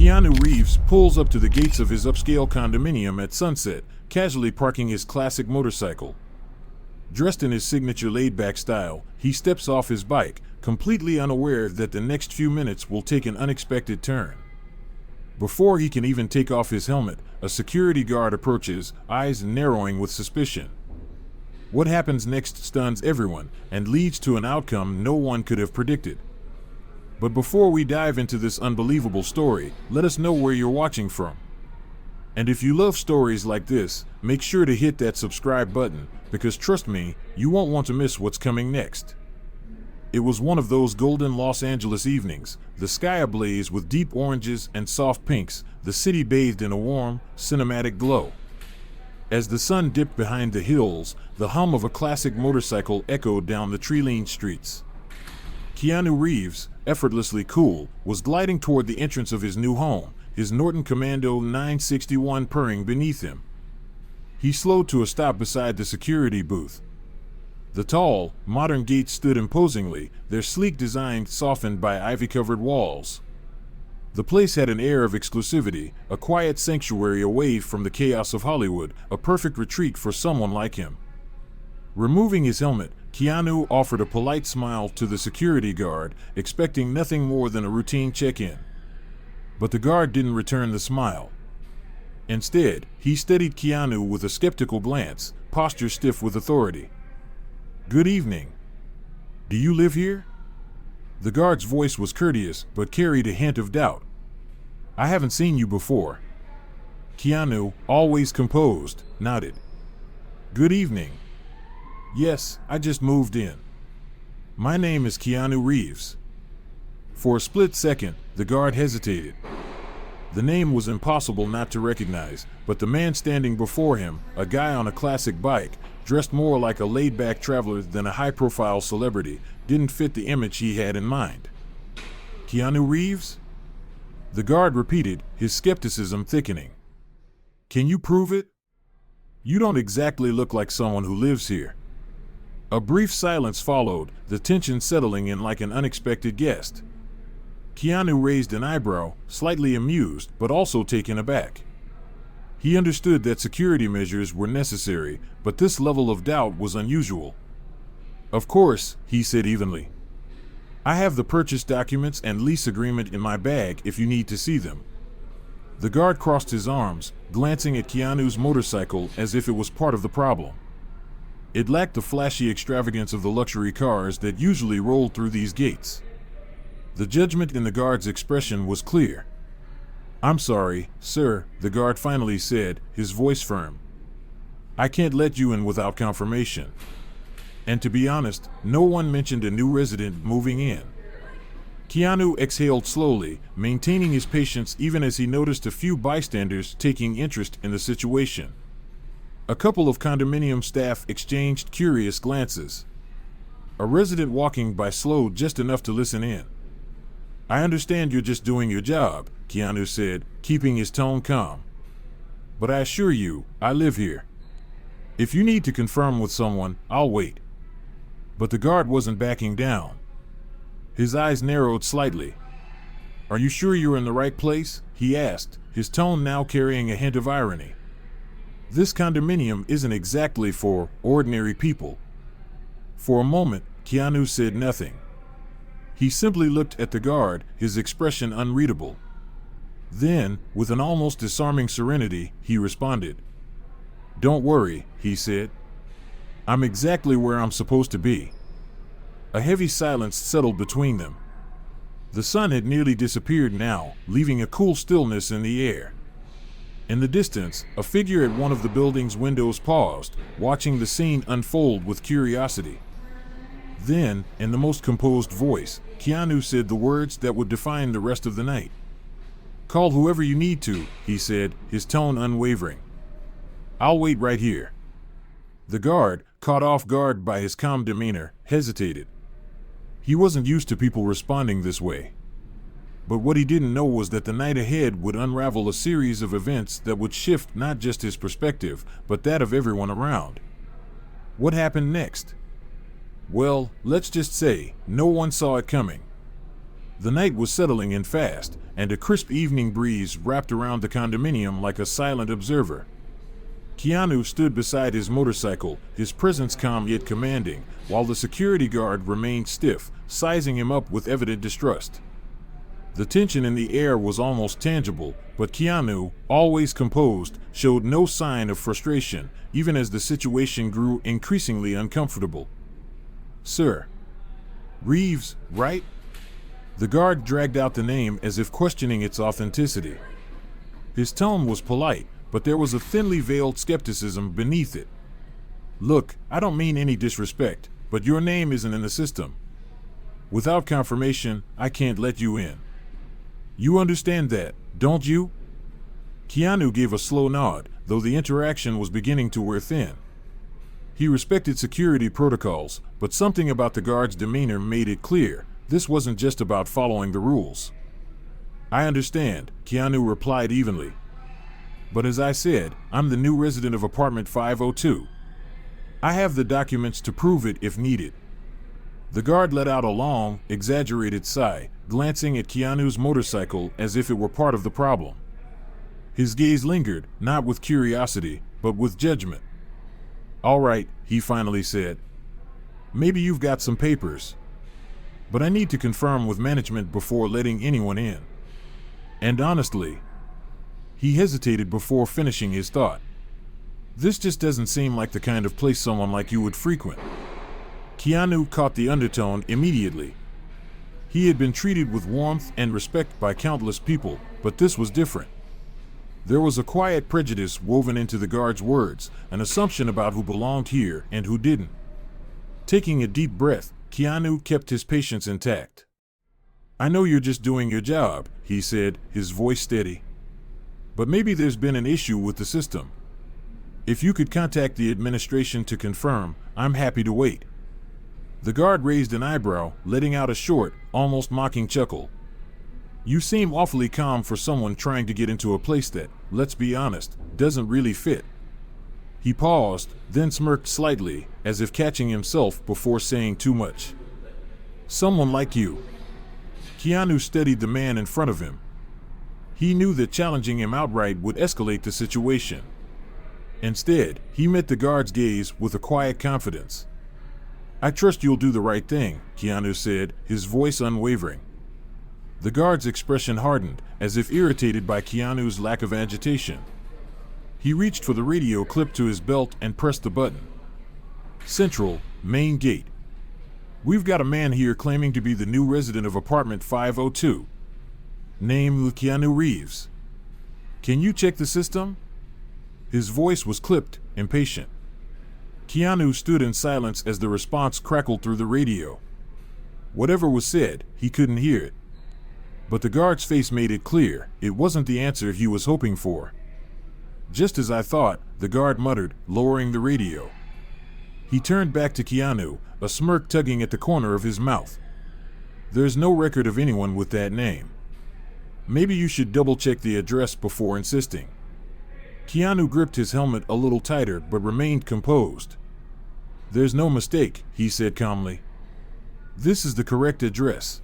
Keanu Reeves pulls up to the gates of his upscale condominium at sunset, casually parking his classic motorcycle. Dressed in his signature laid-back style, he steps off his bike, completely unaware that the next few minutes will take an unexpected turn. Before he can even take off his helmet, a security guard approaches, eyes narrowing with suspicion. What happens next stuns everyone and leads to an outcome no one could have predicted. But before we dive into this unbelievable story, let us know where you're watching from. And if you love stories like this, make sure to hit that subscribe button, because trust me, you won't want to miss what's coming next. It was one of those golden Los Angeles evenings, the sky ablaze with deep oranges and soft pinks, the city bathed in a warm, cinematic glow. As the sun dipped behind the hills, the hum of a classic motorcycle echoed down the tree-lined streets. Keanu Reeves, effortlessly cool, was gliding toward the entrance of his new home, his Norton Commando 961 purring beneath him. He slowed to a stop beside the security booth. The tall, modern gates stood imposingly, their sleek design softened by ivy-covered walls. The place had an air of exclusivity, a quiet sanctuary away from the chaos of Hollywood, a perfect retreat for someone like him. Removing his helmet, Keanu offered a polite smile to the security guard, expecting nothing more than a routine check-in. But the guard didn't return the smile. Instead, he studied Keanu with a skeptical glance, posture stiff with authority. "Good evening. Do you live here?" The guard's voice was courteous, but carried a hint of doubt. "I haven't seen you before." Keanu, always composed, nodded. "Good evening. Yes, I just moved in. My name is Keanu Reeves." For a split second, the guard hesitated. The name was impossible not to recognize, but the man standing before him, a guy on a classic bike, dressed more like a laid-back traveler than a high-profile celebrity, didn't fit the image he had in mind. "Keanu Reeves?" The guard repeated, his skepticism thickening. "Can you prove it? You don't exactly look like someone who lives here." A brief silence followed, the tension settling in like an unexpected guest. Keanu raised an eyebrow, slightly amused, but also taken aback. He understood that security measures were necessary, but this level of doubt was unusual. "Of course," he said evenly. "I have the purchase documents and lease agreement in my bag if you need to see them." The guard crossed his arms, glancing at Keanu's motorcycle as if it was part of the problem. It lacked the flashy extravagance of the luxury cars that usually rolled through these gates. The judgment in the guard's expression was clear. "I'm sorry, sir," the guard finally said, his voice firm. "I can't let you in without confirmation." And to be honest, no one mentioned a new resident moving in. Keanu exhaled slowly, maintaining his patience even as he noticed a few bystanders taking interest in the situation. A couple of condominium staff exchanged curious glances. A resident walking by slowed just enough to listen in. "I understand you're just doing your job," Keanu said, keeping his tone calm. "But I assure you, I live here. If you need to confirm with someone, I'll wait." But the guard wasn't backing down. His eyes narrowed slightly. "Are you sure you're in the right place?" he asked, his tone now carrying a hint of irony. "This condominium isn't exactly for ordinary people." For a moment, Keanu said nothing. He simply looked at the guard, his expression unreadable. Then, with an almost disarming serenity, he responded. "Don't worry," he said. "I'm exactly where I'm supposed to be." A heavy silence settled between them. The sun had nearly disappeared now, leaving a cool stillness in the air. In the distance, a figure at one of the building's windows paused, watching the scene unfold with curiosity. Then, in the most composed voice, Keanu said the words that would define the rest of the night. "Call whoever you need to," he said, his tone unwavering. "I'll wait right here." The guard, caught off guard by his calm demeanor, hesitated. He wasn't used to people responding this way. But what he didn't know was that the night ahead would unravel a series of events that would shift not just his perspective, but that of everyone around. What happened next? Well, let's just say, no one saw it coming. The night was settling in fast, and a crisp evening breeze wrapped around the condominium like a silent observer. Keanu stood beside his motorcycle, his presence calm yet commanding, while the security guard remained stiff, sizing him up with evident distrust. The tension in the air was almost tangible, but Keanu, always composed, showed no sign of frustration, even as the situation grew increasingly uncomfortable. "Sir. Reeves, right?" The guard dragged out the name as if questioning its authenticity. His tone was polite, but there was a thinly veiled skepticism beneath it. "Look, I don't mean any disrespect, but your name isn't in the system. Without confirmation, I can't let you in. You understand that, don't you?" Keanu gave a slow nod, though the interaction was beginning to wear thin. He respected security protocols, but something about the guard's demeanor made it clear this wasn't just about following the rules. "I understand," Keanu replied evenly. "But as I said, I'm the new resident of apartment 502. I have the documents to prove it if needed." The guard let out a long, exaggerated sigh, glancing at Keanu's motorcycle as if it were part of the problem. His gaze lingered, not with curiosity, but with judgment. "All right," he finally said. "Maybe you've got some papers. But I need to confirm with management before letting anyone in. And honestly..." He hesitated before finishing his thought. "This just doesn't seem like the kind of place someone like you would frequent." Keanu caught the undertone immediately. He had been treated with warmth and respect by countless people, but this was different. There was a quiet prejudice woven into the guard's words, an assumption about who belonged here and who didn't. Taking a deep breath, Keanu kept his patience intact. "I know you're just doing your job," he said, his voice steady. "But maybe there's been an issue with the system. If you could contact the administration to confirm, I'm happy to wait." The guard raised an eyebrow, letting out a short, almost mocking chuckle. "You seem awfully calm for someone trying to get into a place that, let's be honest, doesn't really fit." He paused, then smirked slightly, as if catching himself before saying too much. "Someone like you." Keanu steadied the man in front of him. He knew that challenging him outright would escalate the situation. Instead, he met the guard's gaze with a quiet confidence. "I trust you'll do the right thing," Keanu said, his voice unwavering. The guard's expression hardened, as if irritated by Keanu's lack of agitation. He reached for the radio clipped to his belt and pressed the button. "Central, main gate. We've got a man here claiming to be the new resident of apartment 502. Name Keanu Reeves. Can you check the system?" His voice was clipped, impatient. Keanu stood in silence as the response crackled through the radio. Whatever was said, he couldn't hear it. But the guard's face made it clear it wasn't the answer he was hoping for. "Just as I thought," the guard muttered, lowering the radio. He turned back to Keanu, a smirk tugging at the corner of his mouth. "There's no record of anyone with that name. Maybe you should double-check the address before insisting." Keanu gripped his helmet a little tighter but remained composed. "There's no mistake," he said calmly. "This is the correct address.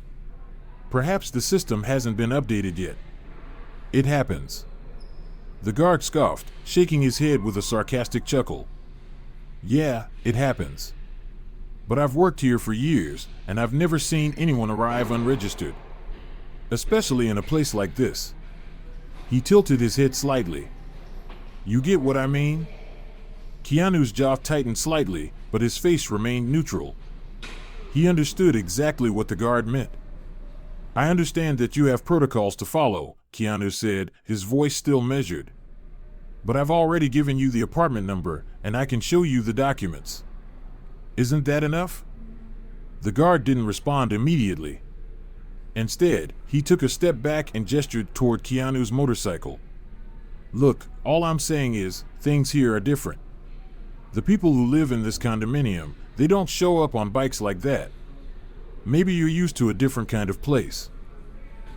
Perhaps the system hasn't been updated yet. It happens." The guard scoffed, shaking his head with a sarcastic chuckle. "Yeah, it happens. But I've worked here for years, and I've never seen anyone arrive unregistered. Especially in a place like this." He tilted his head slightly. "You get what I mean?" Keanu's jaw tightened slightly, but his face remained neutral. He understood exactly what the guard meant. "I understand that you have protocols to follow," Keanu said, his voice still measured. "But I've already given you the apartment number, and I can show you the documents. Isn't that enough?" The guard didn't respond immediately. Instead, he took a step back and gestured toward Keanu's motorcycle. "Look, all I'm saying is, things here are different. The people who live in this condominium, they don't show up on bikes like that. Maybe you're used to a different kind of place."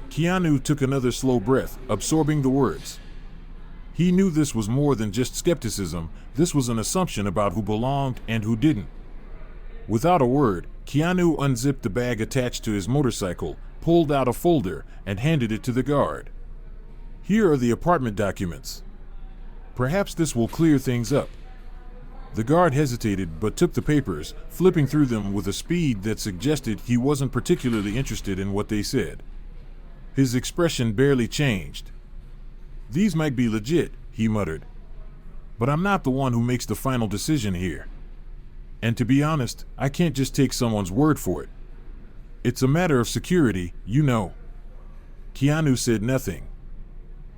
Keanu took another slow breath, absorbing the words. He knew this was more than just skepticism, this was an assumption about who belonged and who didn't. Without a word, Keanu unzipped the bag attached to his motorcycle, pulled out a folder, and handed it to the guard. "Here are the apartment documents. Perhaps this will clear things up." The guard hesitated but took the papers, flipping through them with a speed that suggested he wasn't particularly interested in what they said. His expression barely changed. "These might be legit," he muttered. "But I'm not the one who makes the final decision here. And to be honest, I can't just take someone's word for it. It's a matter of security, you know." Keanu said nothing.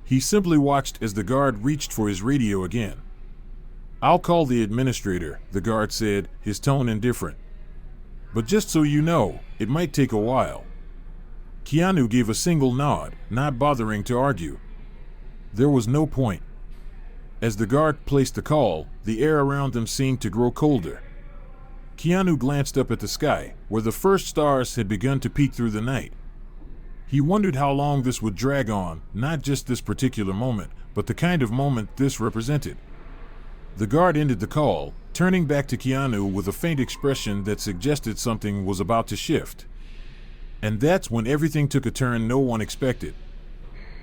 He simply watched as the guard reached for his radio again. "I'll call the administrator," the guard said, his tone indifferent. "But just so you know, it might take a while." Keanu gave a single nod, not bothering to argue. There was no point. As the guard placed the call, the air around them seemed to grow colder. Keanu glanced up at the sky, where the first stars had begun to peek through the night. He wondered how long this would drag on, not just this particular moment, but the kind of moment this represented. The guard ended the call, turning back to Keanu with a faint expression that suggested something was about to shift. And that's when everything took a turn no one expected.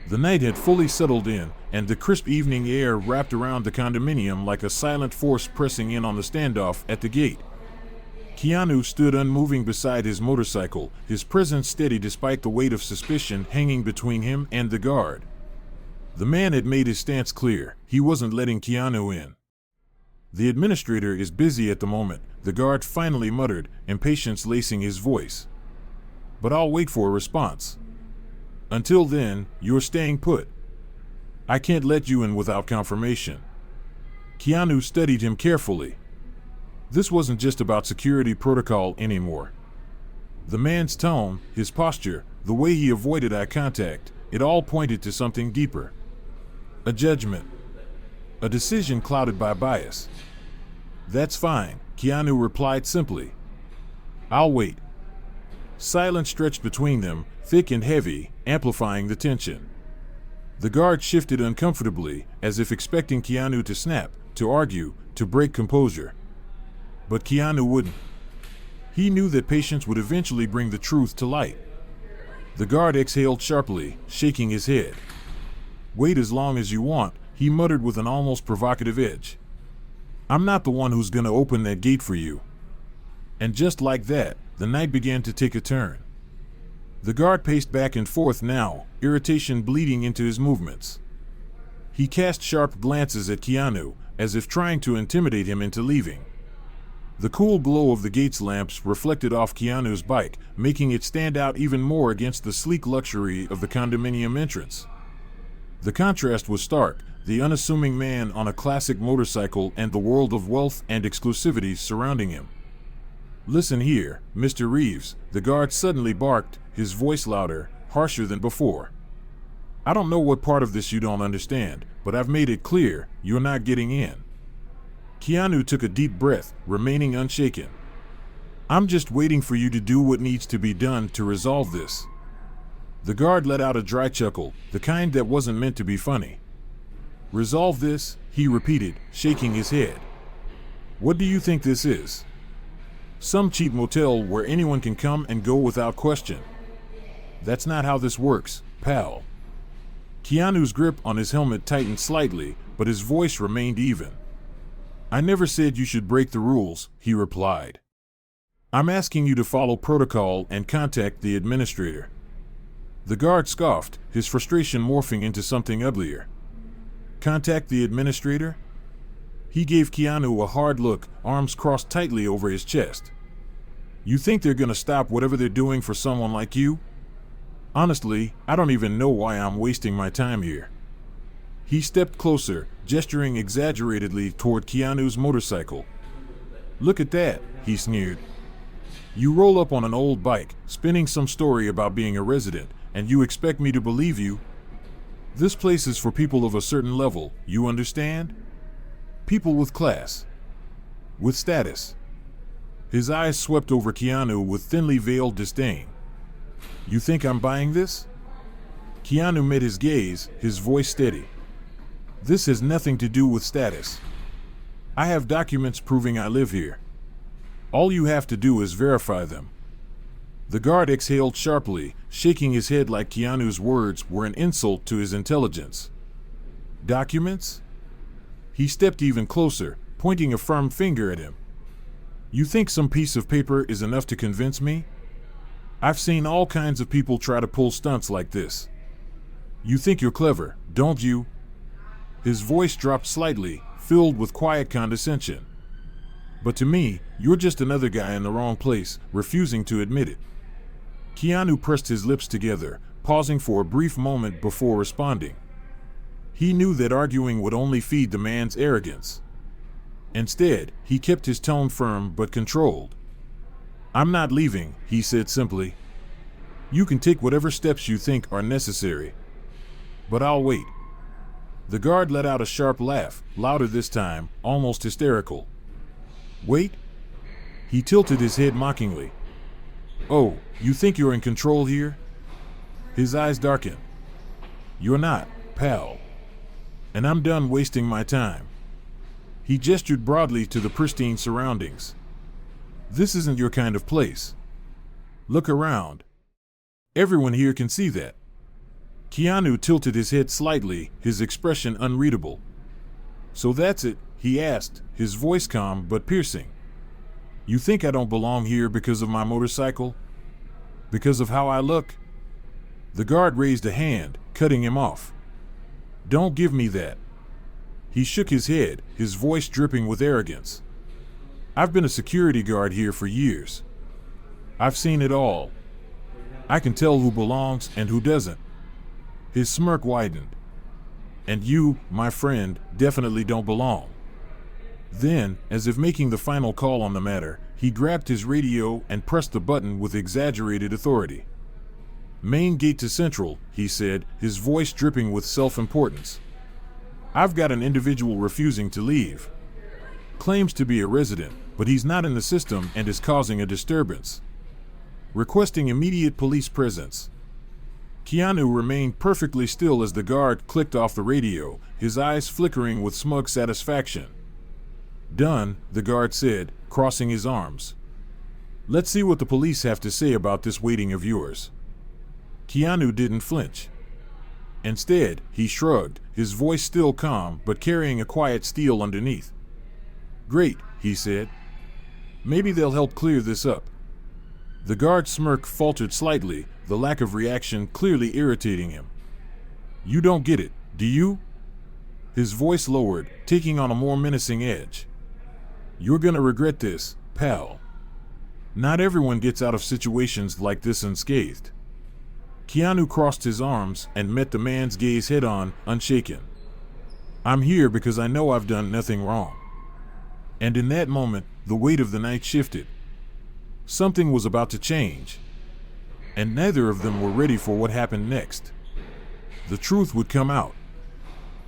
The night had fully settled in, and the crisp evening air wrapped around the condominium like a silent force pressing in on the standoff at the gate. Keanu stood unmoving beside his motorcycle, his presence steady despite the weight of suspicion hanging between him and the guard. The man had made his stance clear. He wasn't letting Keanu in. "The administrator is busy at the moment," the guard finally muttered, impatience lacing his voice. "But I'll wait for a response. Until then, you're staying put. I can't let you in without confirmation." Keanu studied him carefully. This wasn't just about security protocol anymore. The man's tone, his posture, the way he avoided eye contact, it all pointed to something deeper. A judgment. A decision clouded by bias. "That's fine," Keanu replied simply. "I'll wait." Silence stretched between them, thick and heavy, amplifying the tension. The guard shifted uncomfortably, as if expecting Keanu to snap, to argue, to break composure. But Keanu wouldn't. He knew that patience would eventually bring the truth to light. The guard exhaled sharply, shaking his head. "Wait as long as you want," he muttered with an almost provocative edge. "I'm not the one who's gonna open that gate for you." And just like that, the night began to take a turn. The guard paced back and forth now, irritation bleeding into his movements. He cast sharp glances at Keanu, as if trying to intimidate him into leaving. The cool glow of the gate's lamps reflected off Keanu's bike, making it stand out even more against the sleek luxury of the condominium entrance. The contrast was stark, the unassuming man on a classic motorcycle and the world of wealth and exclusivity surrounding him. "Listen here, Mr. Reeves," the guard suddenly barked, his voice louder, harsher than before. "I don't know what part of this you don't understand, but I've made it clear, you're not getting in." Keanu took a deep breath, remaining unshaken. "I'm just waiting for you to do what needs to be done to resolve this." The guard let out a dry chuckle, the kind that wasn't meant to be funny. "Resolve this?" he repeated, shaking his head. "What do you think this is? Some cheap motel where anyone can come and go without question? That's not how this works, pal." Keanu's grip on his helmet tightened slightly, but his voice remained even. "I never said you should break the rules," he replied. "I'm asking you to follow protocol and contact the administrator." The guard scoffed, his frustration morphing into something uglier. "Contact the administrator?" He gave Keanu a hard look, arms crossed tightly over his chest. "You think they're gonna stop whatever they're doing for someone like you? Honestly, I don't even know why I'm wasting my time here." He stepped closer, gesturing exaggeratedly toward Keanu's motorcycle. "Look at that," he sneered. "You roll up on an old bike, spinning some story about being a resident, and you expect me to believe you? This place is for people of a certain level, you understand? People with class. With status." His eyes swept over Keanu with thinly veiled disdain. "You think I'm buying this?" Keanu met his gaze, his voice steady. "This has nothing to do with status. I have documents proving I live here. All you have to do is verify them." The guard exhaled sharply, shaking his head like Keanu's words were an insult to his intelligence. Documents? He stepped even closer, pointing a firm finger at him. You think some piece of paper is enough to convince me? I've seen all kinds of people try to pull stunts like this. You think you're clever, don't you? His voice dropped slightly, filled with quiet condescension. But to me, you're just another guy in the wrong place, refusing to admit it. Keanu pressed his lips together, pausing for a brief moment before responding. He knew that arguing would only feed the man's arrogance. Instead, he kept his tone firm but controlled. I'm not leaving, he said simply. You can take whatever steps you think are necessary. But I'll wait. The guard let out a sharp laugh, louder this time, almost hysterical. Wait? He tilted his head mockingly. Oh, you think you're in control here? His eyes darkened. You're not, pal. And I'm done wasting my time. He gestured broadly to the pristine surroundings. This isn't your kind of place. Look around. Everyone here can see that. Keanu tilted his head slightly, his expression unreadable. So that's it, he asked, his voice calm but piercing. You think I don't belong here because of my motorcycle? Because of how I look? The guard raised a hand, cutting him off. Don't give me that. He shook his head, his voice dripping with arrogance. I've been a security guard here for years. I've seen it all. I can tell who belongs and who doesn't. His smirk widened. And you, my friend, definitely don't belong. Then, as if making the final call on the matter, he grabbed his radio and pressed the button with exaggerated authority. Main gate to Central, he said, his voice dripping with self-importance. I've got an individual refusing to leave. Claims to be a resident, but he's not in the system and is causing a disturbance. Requesting immediate police presence. Keanu remained perfectly still as the guard clicked off the radio, his eyes flickering with smug satisfaction. Done, the guard said, crossing his arms. Let's see what the police have to say about this waiting of yours. Keanu didn't flinch. Instead, he shrugged, his voice still calm but carrying a quiet steel underneath. Great, he said. Maybe they'll help clear this up. The guard's smirk faltered slightly, the lack of reaction clearly irritating him. You don't get it, do you? His voice lowered, taking on a more menacing edge. You're gonna regret this, pal. Not everyone gets out of situations like this unscathed. Keanu crossed his arms and met the man's gaze head-on, unshaken. I'm here because I know I've done nothing wrong. And in that moment, the weight of the night shifted. Something was about to change. And neither of them were ready for what happened next. The truth would come out.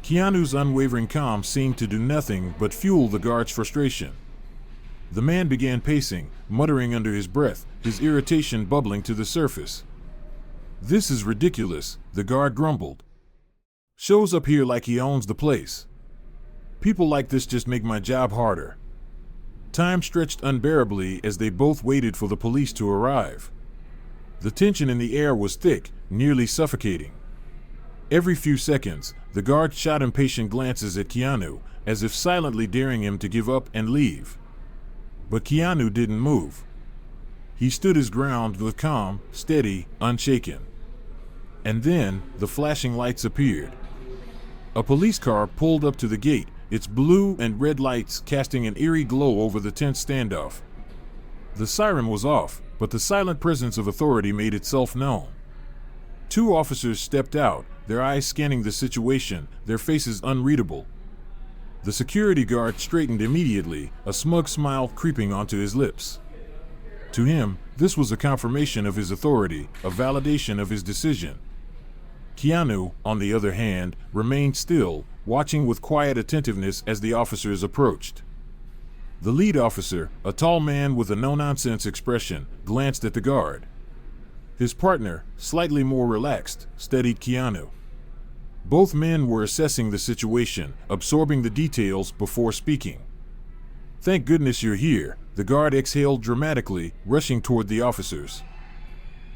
Keanu's unwavering calm seemed to do nothing but fuel the guard's frustration. The man began pacing, muttering under his breath, his irritation bubbling to the surface. This is ridiculous, the guard grumbled. Shows up here like he owns the place. People like this just make my job harder. Time stretched unbearably as they both waited for the police to arrive. The tension in the air was thick, nearly suffocating. Every few seconds, the guard shot impatient glances at Keanu, as if silently daring him to give up and leave. But Keanu didn't move. He stood his ground with calm, steady, unshaken. And then, the flashing lights appeared. A police car pulled up to the gate, its blue and red lights casting an eerie glow over the tense standoff. The siren was off, but the silent presence of authority made itself known. Two officers stepped out, their eyes scanning the situation, their faces unreadable. The security guard straightened immediately, a smug smile creeping onto his lips. To him, this was a confirmation of his authority, a validation of his decision. Keanu, on the other hand, remained still, watching with quiet attentiveness as the officers approached. The lead officer, a tall man with a no-nonsense expression, glanced at the guard. His partner, slightly more relaxed, studied Keanu. Both men were assessing the situation, absorbing the details before speaking. Thank goodness you're here, the guard exhaled dramatically, rushing toward the officers.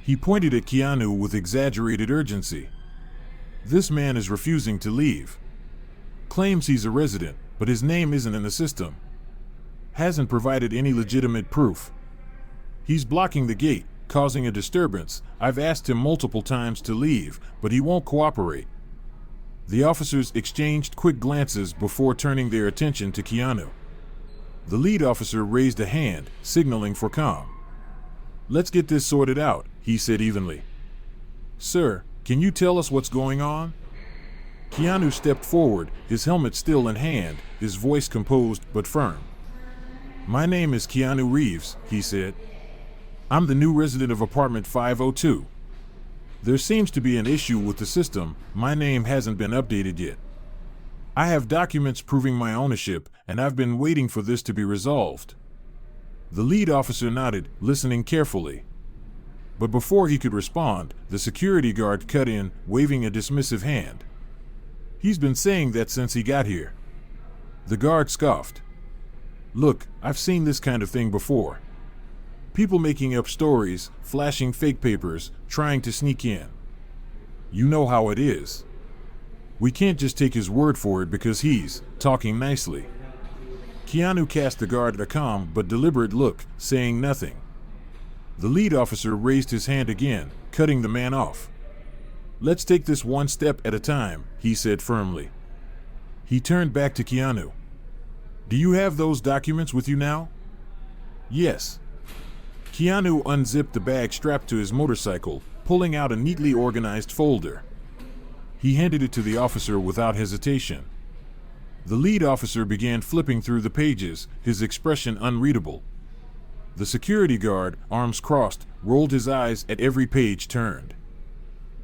He pointed at Keanu with exaggerated urgency. This man is refusing to leave. Claims he's a resident, but his name isn't in the system. Hasn't provided any legitimate proof. He's blocking the gate, causing a disturbance. I've asked him multiple times to leave, but he won't cooperate. The officers exchanged quick glances before turning their attention to Keanu. The lead officer raised a hand, signaling for calm. "Let's get this sorted out," he said evenly. "Sir, can you tell us what's going on?" Keanu stepped forward, his helmet still in hand, his voice composed but firm. "My name is Keanu Reeves," he said. "I'm the new resident of apartment 502. There seems to be an issue with the system. My name hasn't been updated yet. I have documents proving my ownership, and I've been waiting for this to be resolved." The lead officer nodded, listening carefully. But before he could respond, the security guard cut in, waving a dismissive hand. "He's been saying that since he got here." The guard scoffed. "Look, I've seen this kind of thing before. People making up stories, flashing fake papers, trying to sneak in. You know how it is. We can't just take his word for it because he's talking nicely." Keanu cast the guard a calm but deliberate look, saying nothing. The lead officer raised his hand again, cutting the man off. "Let's take this one step at a time," he said firmly. He turned back to Keanu. "Do you have those documents with you now?" "Yes." Keanu unzipped the bag strapped to his motorcycle, pulling out a neatly organized folder. He handed it to the officer without hesitation. The lead officer began flipping through the pages, his expression unreadable. The security guard, arms crossed, rolled his eyes at every page turned.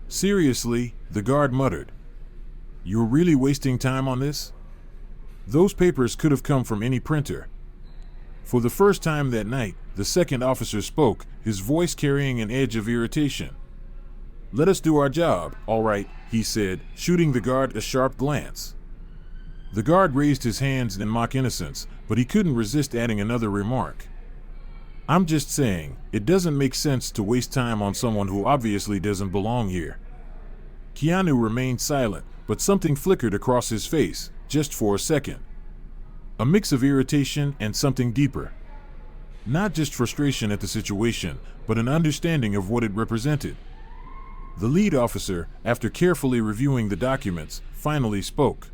"Seriously," the guard muttered. "You're really wasting time on this? Those papers could have come from any printer." For the first time that night, the second officer spoke, his voice carrying an edge of irritation. "Let us do our job, all right," he said, shooting the guard a sharp glance. The guard raised his hands in mock innocence, but he couldn't resist adding another remark. "I'm just saying, it doesn't make sense to waste time on someone who obviously doesn't belong here." Keanu remained silent, but something flickered across his face, just for a second. A mix of irritation and something deeper. Not just frustration at the situation, but an understanding of what it represented. The lead officer, after carefully reviewing the documents, finally spoke.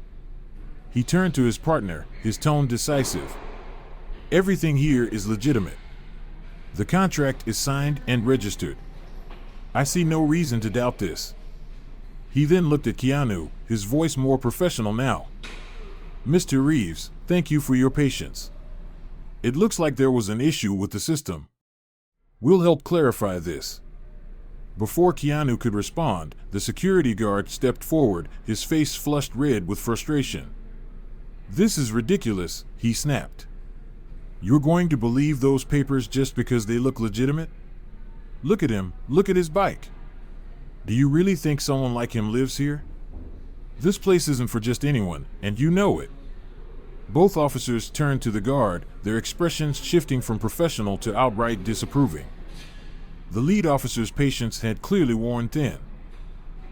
He turned to his partner, his tone decisive. "Everything here is legitimate. The contract is signed and registered. I see no reason to doubt this." He then looked at Keanu, his voice more professional now. "Mr. Reeves, thank you for your patience. It looks like there was an issue with the system. We'll help clarify this." Before Keanu could respond, the security guard stepped forward, his face flushed red with frustration. "This is ridiculous," he snapped. "You're going to believe those papers just because they look legitimate? Look at him, look at his bike. Do you really think someone like him lives here? This place isn't for just anyone, and you know it." Both officers turned to the guard, their expressions shifting from professional to outright disapproving. The lead officer's patience had clearly worn thin.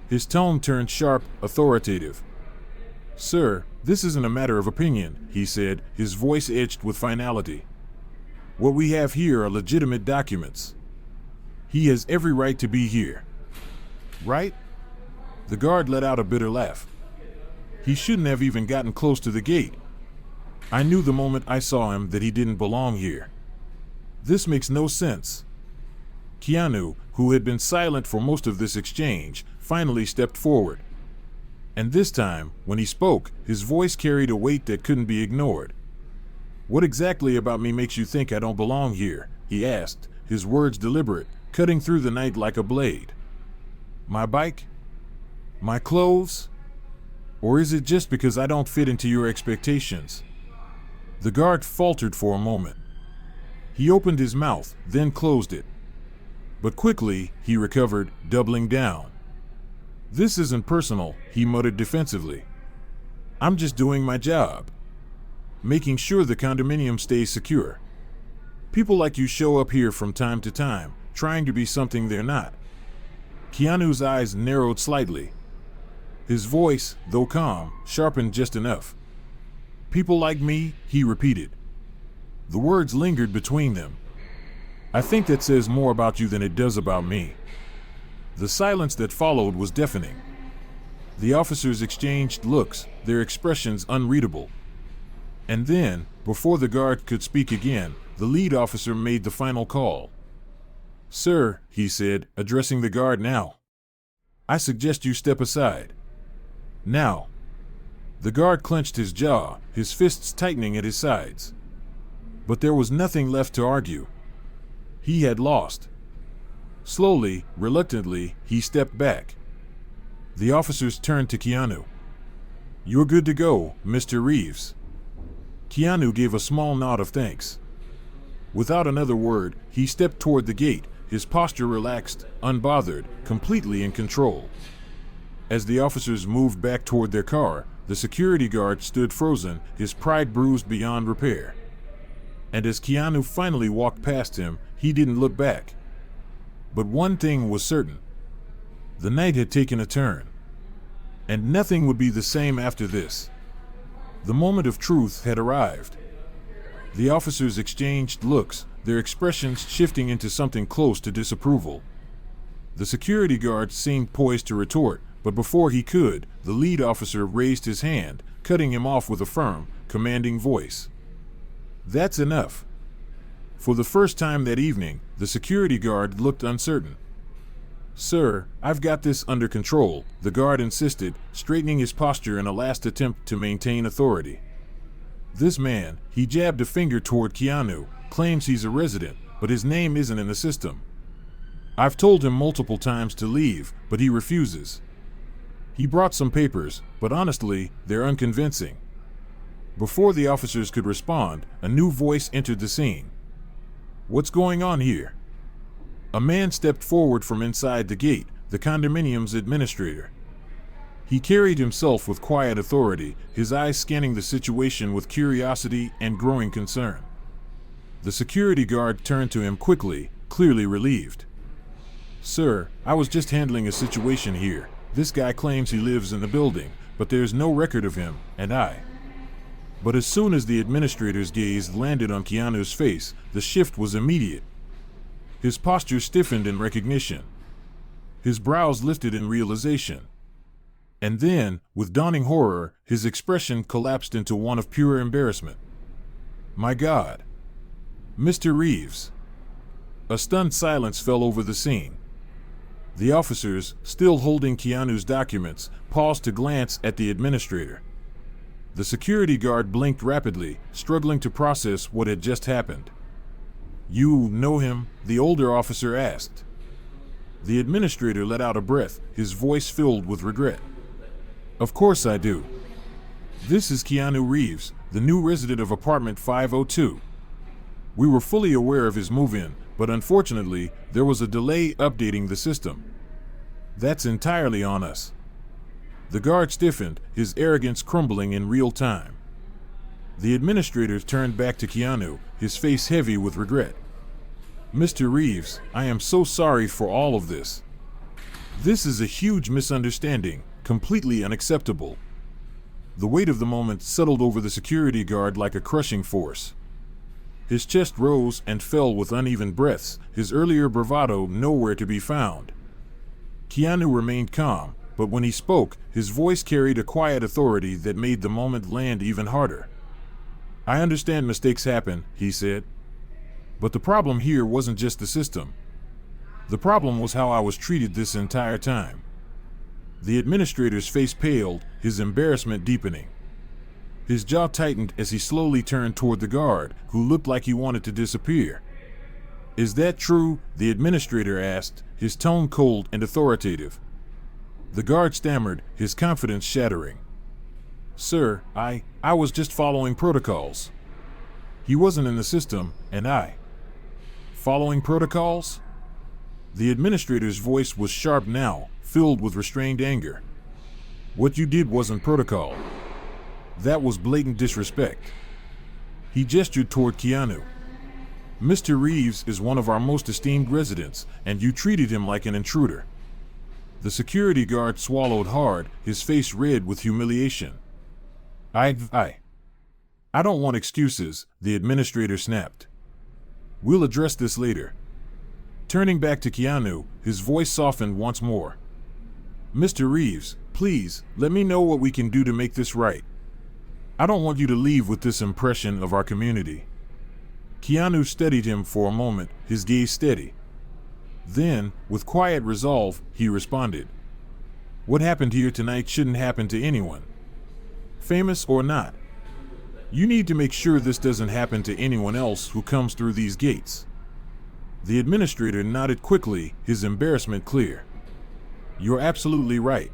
His tone turned sharp, authoritative. "Sir, this isn't a matter of opinion," he said, his voice edged with finality. "What we have here are legitimate documents. He has every right to be here. Right?" The guard let out a bitter laugh. "He shouldn't have even gotten close to the gate. I knew the moment I saw him that he didn't belong here. This makes no sense." Keanu, who had been silent for most of this exchange, finally stepped forward. And this time, when he spoke, his voice carried a weight that couldn't be ignored. "What exactly about me makes you think I don't belong here?" he asked, his words deliberate, cutting through the night like a blade. "My bike? My clothes? Or is it just because I don't fit into your expectations?" The guard faltered for a moment. He opened his mouth, then closed it. But quickly, he recovered, doubling down. "This isn't personal," he muttered defensively. "I'm just doing my job. Making sure the condominium stays secure. People like you show up here from time to time, trying to be something they're not. Keanu's eyes narrowed slightly. His voice, though calm, sharpened just enough. "People like me," he repeated. The words lingered between them. "I think that says more about you than it does about me." The silence that followed was deafening. The officers exchanged looks, their expressions unreadable. And then, before the guard could speak again, the lead officer made the final call. "Sir," he said, addressing the guard now, "I suggest you step aside. Now." The guard clenched his jaw, his fists tightening at his sides. But there was nothing left to argue. He had lost. Slowly, reluctantly, he stepped back. The officers turned to Keanu. "You're good to go, Mr. Reeves." Keanu gave a small nod of thanks. Without another word, he stepped toward the gate, his posture relaxed, unbothered, completely in control. As the officers moved back toward their car, the security guard stood frozen, his pride bruised beyond repair. And as Keanu finally walked past him, he didn't look back. But one thing was certain. The night had taken a turn. And nothing would be the same after this. The moment of truth had arrived. The officers exchanged looks, their expressions shifting into something close to disapproval. The security guard seemed poised to retort, but before he could, the lead officer raised his hand, cutting him off with a firm, commanding voice. "That's enough." For the first time that evening, the security guard looked uncertain. "Sir, I've got this under control," the guard insisted, straightening his posture in a last attempt to maintain authority. "This man," he jabbed a finger toward Keanu, "claims he's a resident, but his name isn't in the system. I've told him multiple times to leave, but he refuses. He brought some papers, but honestly, they're unconvincing." Before the officers could respond, a new voice entered the scene. "What's going on here?" A man stepped forward from inside the gate, the condominium's administrator. He carried himself with quiet authority, his eyes scanning the situation with curiosity and growing concern. The security guard turned to him quickly, clearly relieved. "Sir, I was just handling a situation here. This guy claims he lives in the building, but there's no record of him, and I..." But as soon as the administrator's gaze landed on Keanu's face, the shift was immediate. His posture stiffened in recognition. His brows lifted in realization. And then, with dawning horror, his expression collapsed into one of pure embarrassment. "My God. Mr. Reeves." A stunned silence fell over the scene. The officers, still holding Keanu's documents, paused to glance at the administrator. The security guard blinked rapidly, struggling to process what had just happened. "You know him?" the older officer asked. The administrator let out a breath, his voice filled with regret. "Of course I do. This is Keanu Reeves, the new resident of apartment 502. We were fully aware of his move-in, but unfortunately, there was a delay updating the system. That's entirely on us." The guard stiffened, his arrogance crumbling in real time. The administrator turned back to Keanu, his face heavy with regret. "Mr. Reeves, I am so sorry for all of this. This is a huge misunderstanding, completely unacceptable." The weight of the moment settled over the security guard like a crushing force. His chest rose and fell with uneven breaths, his earlier bravado nowhere to be found. Keanu remained calm, but when he spoke, his voice carried a quiet authority that made the moment land even harder. "I understand mistakes happen," he said. "But the problem here wasn't just the system. The problem was how I was treated this entire time." The administrator's face paled, his embarrassment deepening. His jaw tightened as he slowly turned toward the guard, who looked like he wanted to disappear. "Is that true?" the administrator asked, his tone cold and authoritative. The guard stammered, his confidence shattering. "Sir, I was just following protocols. He wasn't in the system, and I..." "Following protocols?" The administrator's voice was sharp now, filled with restrained anger. "What you did wasn't protocol. That was blatant disrespect." He gestured toward Keanu. "Mr. Reeves is one of our most esteemed residents, and you treated him like an intruder. The security guard swallowed hard, his face red with humiliation. I don't want excuses, the administrator snapped. We'll address this later. Turning back to Keanu, his voice softened once more. Mr. Reeves, please, let me know what we can do to make this right. I don't want you to leave with this impression of our community. Keanu studied him for a moment, his gaze steady. Then, with quiet resolve, he responded. What happened here tonight shouldn't happen to anyone. Famous or not. You need to make sure this doesn't happen to anyone else who comes through these gates. The administrator nodded quickly, his embarrassment clear. You're absolutely right.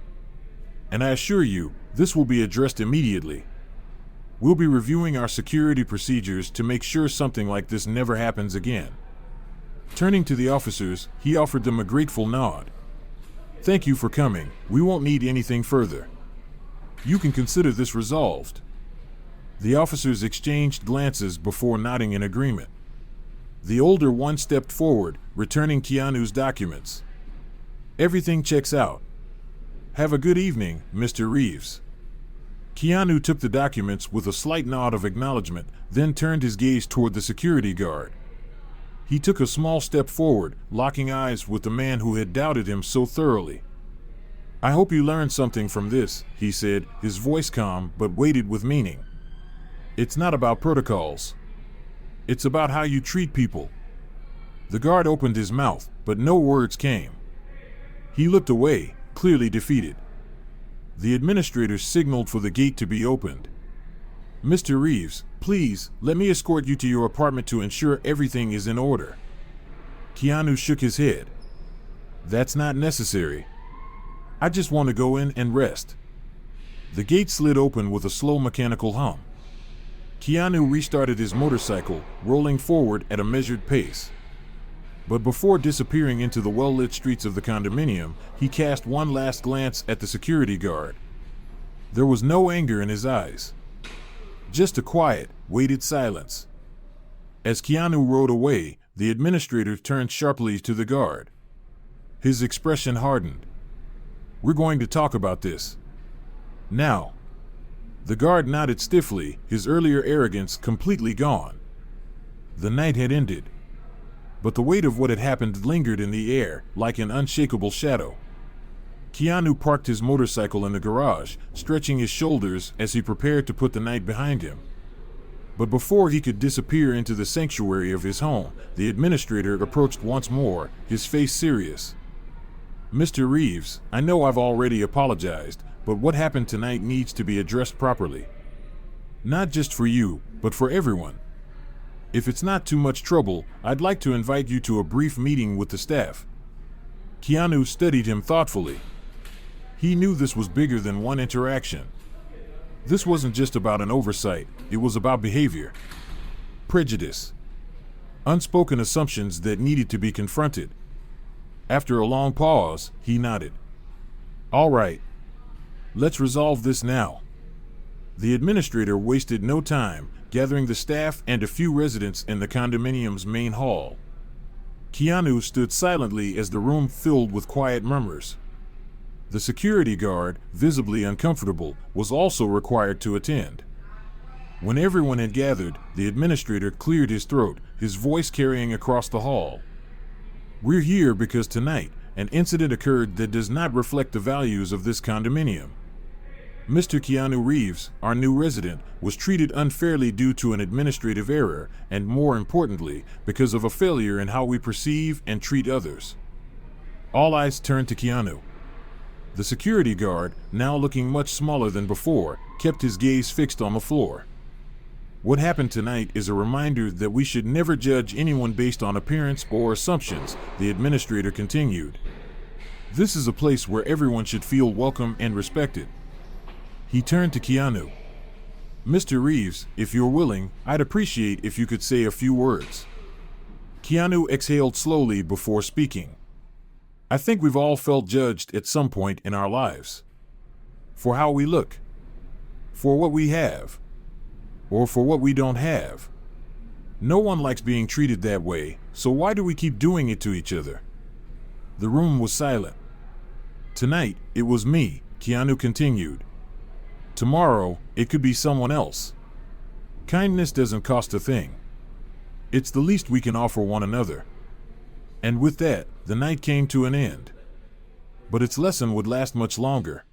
And I assure you, this will be addressed immediately. We'll be reviewing our security procedures to make sure something like this never happens again. Turning to the officers, he offered them a grateful nod. Thank you for coming. We won't need anything further. You can consider this resolved. The officers exchanged glances before nodding in agreement. The older one stepped forward, returning Keanu's documents. Everything checks out. Have a good evening, Mr. Reeves. Keanu took the documents with a slight nod of acknowledgement, then turned his gaze toward the security guard. He took a small step forward, locking eyes with the man who had doubted him so thoroughly. I hope you learned something from this, he said, his voice calm but weighted with meaning. It's not about protocols. It's about how you treat people. The guard opened his mouth, but no words came. He looked away, clearly defeated. The administrator signaled for the gate to be opened. Mr. Reeves, please, let me escort you to your apartment to ensure everything is in order. Keanu shook his head. That's not necessary. I just want to go in and rest. The gate slid open with a slow mechanical hum. Keanu restarted his motorcycle, rolling forward at a measured pace. But before disappearing into the well-lit streets of the condominium, he cast one last glance at the security guard. There was no anger in his eyes. Just a quiet, weighted silence. As Keanu rode away, the administrator turned sharply to the guard. His expression hardened. We're going to talk about this. Now. The guard nodded stiffly, his earlier arrogance completely gone. The night had ended. But the weight of what had happened lingered in the air, like an unshakable shadow. Keanu parked his motorcycle in the garage, stretching his shoulders as he prepared to put the night behind him. But before he could disappear into the sanctuary of his home, the administrator approached once more, his face serious. Mr. Reeves, I know I've already apologized, but what happened tonight needs to be addressed properly. Not just for you, but for everyone. If it's not too much trouble, I'd like to invite you to a brief meeting with the staff. Keanu studied him thoughtfully. He knew this was bigger than one interaction. This wasn't just about an oversight, it was about behavior. Prejudice. Unspoken assumptions that needed to be confronted. After a long pause, he nodded. All right. Let's resolve this now. The administrator wasted no time, gathering the staff and a few residents in the condominium's main hall. Keanu stood silently as the room filled with quiet murmurs. The security guard, visibly uncomfortable, was also required to attend. When everyone had gathered, the administrator cleared his throat, his voice carrying across the hall. We're here because tonight, an incident occurred that does not reflect the values of this condominium. Mr. Keanu Reeves, our new resident, was treated unfairly due to an administrative error, and more importantly, because of a failure in how we perceive and treat others. All eyes turned to Keanu. The security guard, now looking much smaller than before, kept his gaze fixed on the floor. What happened tonight is a reminder that we should never judge anyone based on appearance or assumptions, the administrator continued. This is a place where everyone should feel welcome and respected. He turned to Keanu. Mr. Reeves, if you're willing, I'd appreciate if you could say a few words. Keanu exhaled slowly before speaking. I think we've all felt judged at some point in our lives. For how we look. For what we have. Or for what we don't have. No one likes being treated that way, so why do we keep doing it to each other? The room was silent. Tonight, it was me, Keanu continued. Tomorrow, it could be someone else. Kindness doesn't cost a thing. It's the least we can offer one another. And with that, the night came to an end. But its lesson would last much longer.